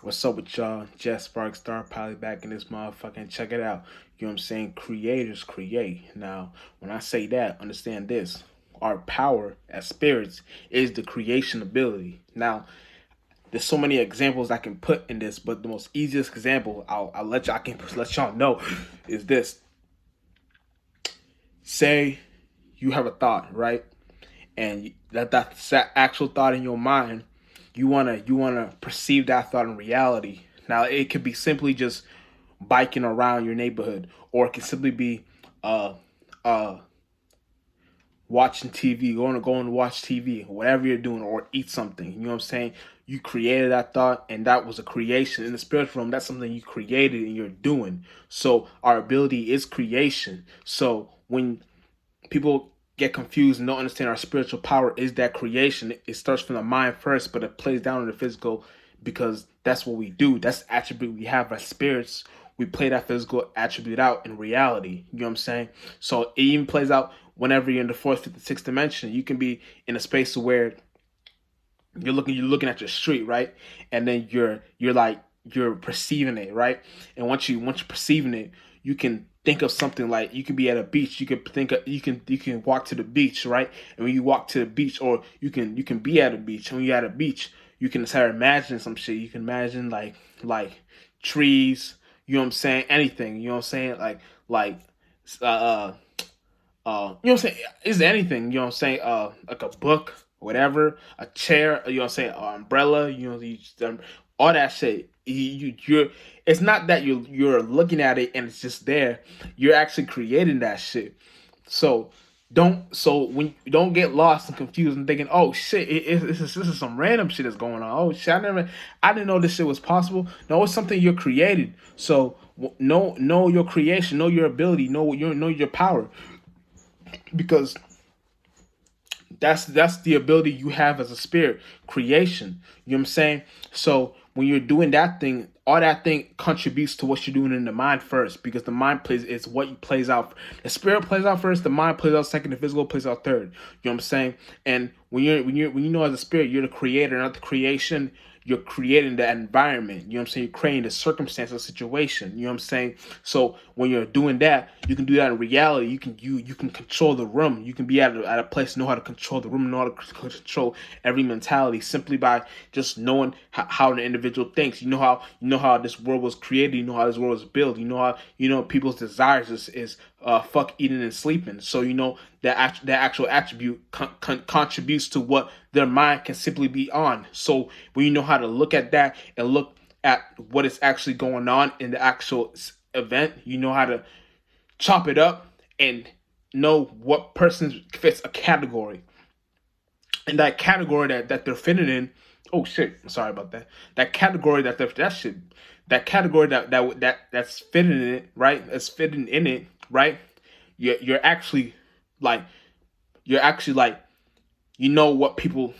What's up with y'all? Jeff Spark Star Pilot back in this motherfucking check it out. You know what I'm saying? Creators create. Now, when I say that, understand this. Our power as spirits is the creation ability. Now, there's so many examples I can put in this, but the most easiest example I'll let y'all I can let y'all know is this. Say you have a thought, right? And that's that actual thought in your mind. You wanna perceive that thought in reality. Now it could be simply just biking around your neighborhood, or it can simply be uh uh watching TV, going to watch TV, whatever you're doing, or eat something. You know what I'm saying? You created that thought, and that was a creation in the spiritual realm. That's something you created and you're doing. So our ability is creation. So when people get confused and don't understand our spiritual power is that creation. It starts from the mind first, but it plays down in the physical because that's what we do. That's the attribute we have as spirits. We play that physical attribute out in reality. You know what I'm saying? So it even plays out whenever you're in the fourth, fifth, and sixth dimension. You can be in a space where you're looking at your street, right? And then you're perceiving it, right? And once you're perceiving it, you can think of something like you can be at a beach. You can think of, you can walk to the beach, right? And when you walk to the beach, or you can be at a beach. And when you're at a beach, you can start imagining some shit. You can imagine like trees. You know what I'm saying? Anything. You know what I'm saying? Like uh uh you know what I'm saying? Is anything, you know what I'm saying? Like a book, whatever, a chair, you know what I'm saying? An umbrella, all that shit. You're. It's not that you're looking at it and it's just there. You're actually creating that shit. So when you don't get lost and confused and thinking, oh shit, this is some random shit that's going on. Oh shit, I didn't know this shit was possible. No, it's something you're creating. So know your creation, know your ability, know your power, because that's the ability you have as a spirit, creation. You know what I'm saying? So when you're doing that thing, all that thing contributes to what you're doing in the mind first, because the mind plays is what plays out. The spirit plays out first, the mind plays out second, the physical plays out third. You know what I'm saying? And when you know, as a spirit, you're the creator, not the creation. You're creating the environment. You know what I'm saying? You're creating the circumstance or situation. You know what I'm saying? So when you're doing that, you can do that in reality. You can control the room. You can be at a place, know how to control the room, know how to control every mentality simply by just knowing how the individual thinks. You know how this world was created. You know how this world was built. You know people's desires is fuck eating and sleeping. So you know that actual attribute contributes to what their mind can simply be on. So when you know how to look at that and look at what is actually going on in the actual event, you know how to chop it up and know what person fits a category. And that category that they're fitting in, oh shit, I'm sorry about that. That category that category that's fitting in it, right? That's fitting in it, right? You're actually like like you know what people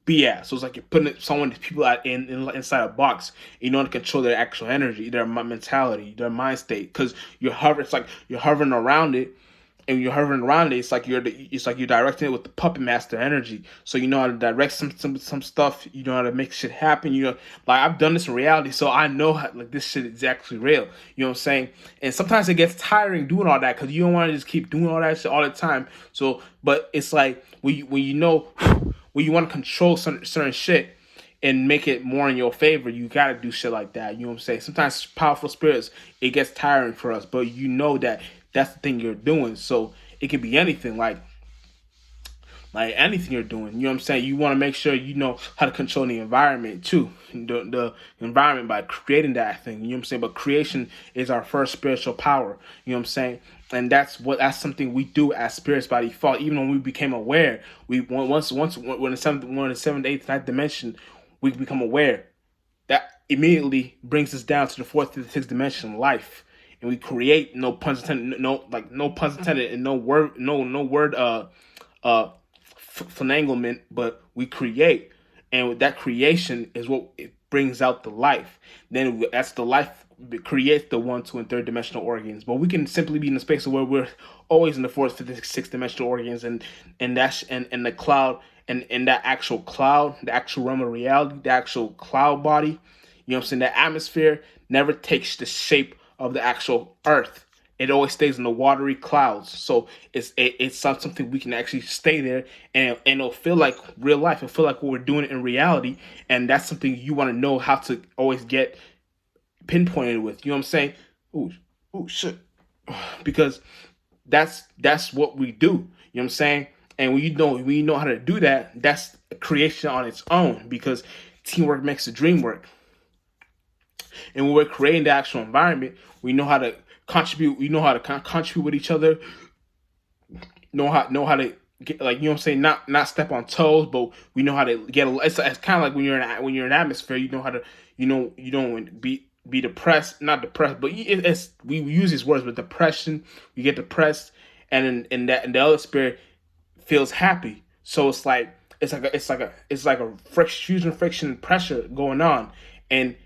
be at. So it's like you're putting people inside a box. You know how to control their actual energy, their mentality, their mind state. Because you're hovering. It's like you're hovering around it, and you're hovering around it. It's like you're directing it with the puppet master energy. So you know how to direct some stuff. You know how to make shit happen. You know, like I've done this in reality, so I know how, like this shit is actually real. You know what I'm saying? And sometimes it gets tiring doing all that because you don't want to just keep doing all that shit all the time. So, but it's like when you know when you want to control certain shit and make it more in your favor, you gotta do shit like that. You know what I'm saying? Sometimes powerful spirits, it gets tiring for us, but you know that that's the thing you're doing. So it can be anything, like anything you're doing. You know what I'm saying? You want to make sure you know how to control the environment too. The environment by creating that thing. You know what I'm saying? But creation is our first spiritual power. You know what I'm saying? And that's something we do as spirits by default. Even when we became aware, we once when the seventh, eighth, ninth dimension, we become aware. That immediately brings us down to the fourth to the sixth dimension, life, and we create, no pun intended, no pun intended, and no word uh finaglement, but we create, and with that creation is what it brings out the life. Then that's the life creates the one, two, and third dimensional organs. But we can simply be in a space where we're always in the fourth, fifth, sixth dimensional organs, and the cloud, and that actual cloud, the actual realm of reality, the actual cloud body. You know what I'm saying? The atmosphere never takes the shape of the actual earth. It always stays in the watery clouds. So it's something we can actually stay there, and it'll feel like real life. It'll feel like what we're doing in reality. And that's something you want to know how to always get pinpointed with. You know what I'm saying? Ooh, ooh, shit. Because that's what we do. You know what I'm saying? And when you know how to do that, that's creation on its own, because teamwork makes the dream work. And when we're creating the actual environment, we know how to contribute. We know how to contribute with each other. Know how to get, like, you know what I'm saying, not step on toes, but we know how to get. It's kind of like when you're in an atmosphere, you know how to, you don't be depressed, not depressed, but we use these words, but depression, you get depressed, and the other spirit feels happy. So it's like a friction pressure going on, and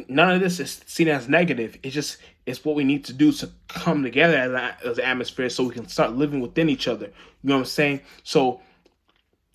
none of this is seen as negative. It's what we need to do to come together as an atmosphere, so we can start living within each other. You know what I'm saying? So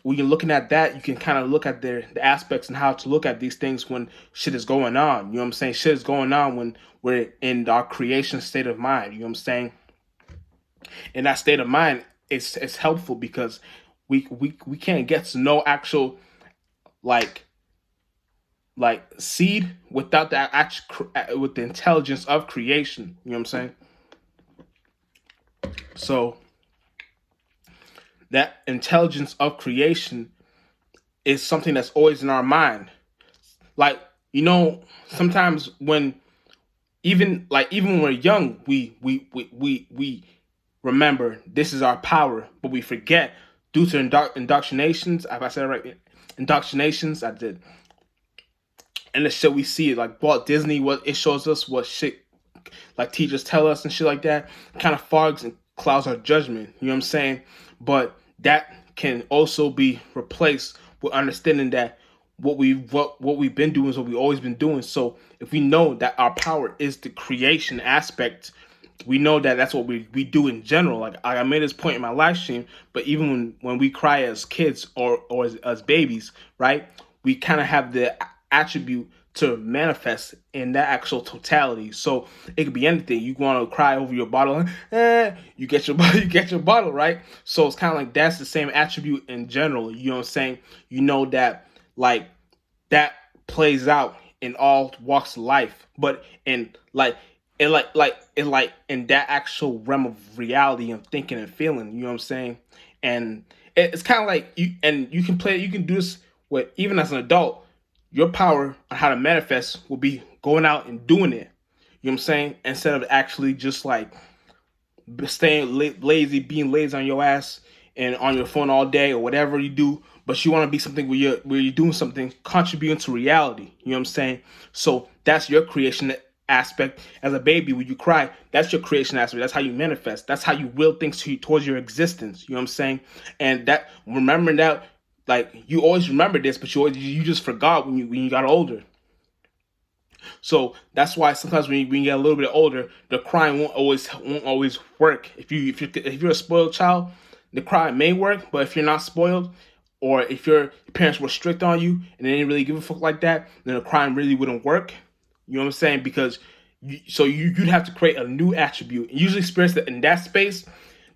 when you're looking at that, you can kind of look at the aspects and how to look at these things when shit is going on. You know what I'm saying? Shit is going on when we're in our creation state of mind. You know what I'm saying? In that state of mind, it's helpful because we can't get to know actual, like seed without that actual, with the intelligence of creation. You know what I'm saying? So that intelligence of creation is something that's always in our mind. Like, sometimes when even when we're young, we remember this is our power, but we forget due to indoctrinations. If I said it right, indoctrinations, I did. And the shit we see, like Walt Disney, what it shows us, what shit like teachers tell us and shit like that, kind of fogs and clouds our judgment. You know what I'm saying? But that can also be replaced with understanding that what we've been doing is what we've always been doing. So if we know that our power is the creation aspect, we know that that's what we do in general. Like I made this point in my live stream, but even when we cry as kids or as babies, right? We kind of have the attribute to manifest in that actual totality. So it could be anything. You want to cry over your bottle, you get your you get your bottle, right? So it's kind of like that's the same attribute in general. You know what I'm saying? You know that like that plays out in all walks of life, but in in that actual realm of reality and thinking and feeling. You know what I'm saying? And it's kind of like you can play. You can do this with even as an adult. Your power on how to manifest will be going out and doing it. You know what I'm saying? Instead of actually just like staying lazy, being lazy on your ass and on your phone all day or whatever you do. But you want to be something where you're doing something contributing to reality. You know what I'm saying? So that's your creation aspect. As a baby, when you cry, that's your creation aspect. That's how you manifest. That's how you will things towards your existence. You know what I'm saying? And that, remembering that, like, you always remember this, but you just forgot when you got older. So that's why sometimes when you get a little bit older, the crying won't always work. If you're a spoiled child, the crying may work, but if you're not spoiled, or if your parents were strict on you and they didn't really give a fuck like that, then the crying really wouldn't work. You know what I'm saying? Because you'd have to create a new attribute. And usually spirits that in that space,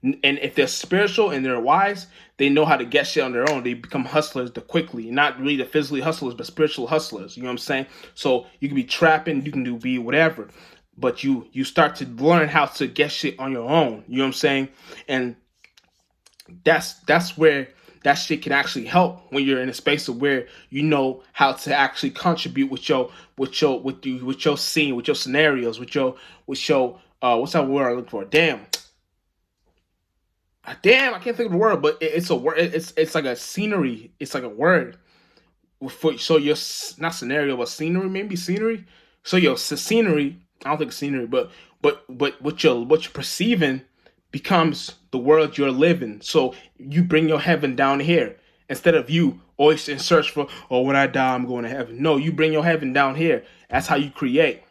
and if they're spiritual and they're wise, they know how to get shit on their own. They become hustlers quickly. Not really the physically hustlers, but spiritual hustlers. You know what I'm saying? So you can be trapping, you can be whatever. But you start to learn how to get shit on your own. You know what I'm saying? And that's where that shit can actually help, when you're in a space of where you know how to actually contribute with your scene, with your scenarios, with your what's that word I look for? Damn, I can't think of the word, but it's a word. It's like a scenery. It's like a word. So your, not scenario, but scenery, maybe scenery. So your scenery. I don't think scenery, but what you're perceiving becomes the world you're living. So you bring your heaven down here instead of you always in search for, oh, when I die I'm going to heaven. No, you bring your heaven down here. That's how you create.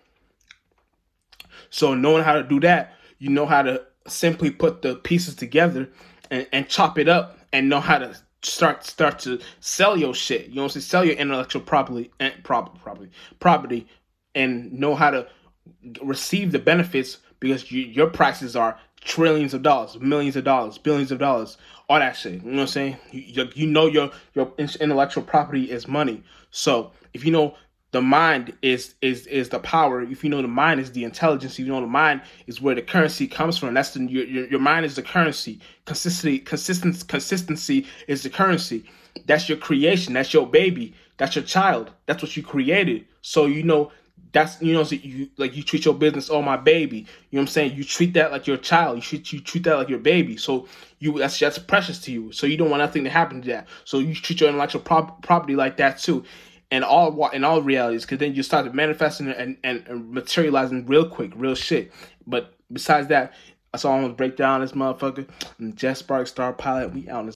So knowing how to do that, you know how to simply put the pieces together and chop it up, and know how to start to sell your shit. You know what I'm saying? Sell your intellectual property and know how to receive the benefits because your prices are trillions of dollars, millions of dollars, billions of dollars, all that shit. You know what I'm saying? You know your intellectual property is money. So if you know the mind is the power, if you know the mind is the intelligence, if you know the mind is where the currency comes from. That's your mind is the currency. Consistency is the currency. That's your creation. That's your baby. That's your child. That's what you created. So you know that's so you treat your business, oh my baby. You know what I'm saying? You treat that like your child. You treat that like your baby. So that's precious to you. So you don't want nothing to happen to that. So you treat your intellectual property like that too. And all realities, because then you start manifesting and materializing real quick, real shit. But besides that, that's all I'm gonna break down this motherfucker. I'm Jet Spark Star Pilot. We out.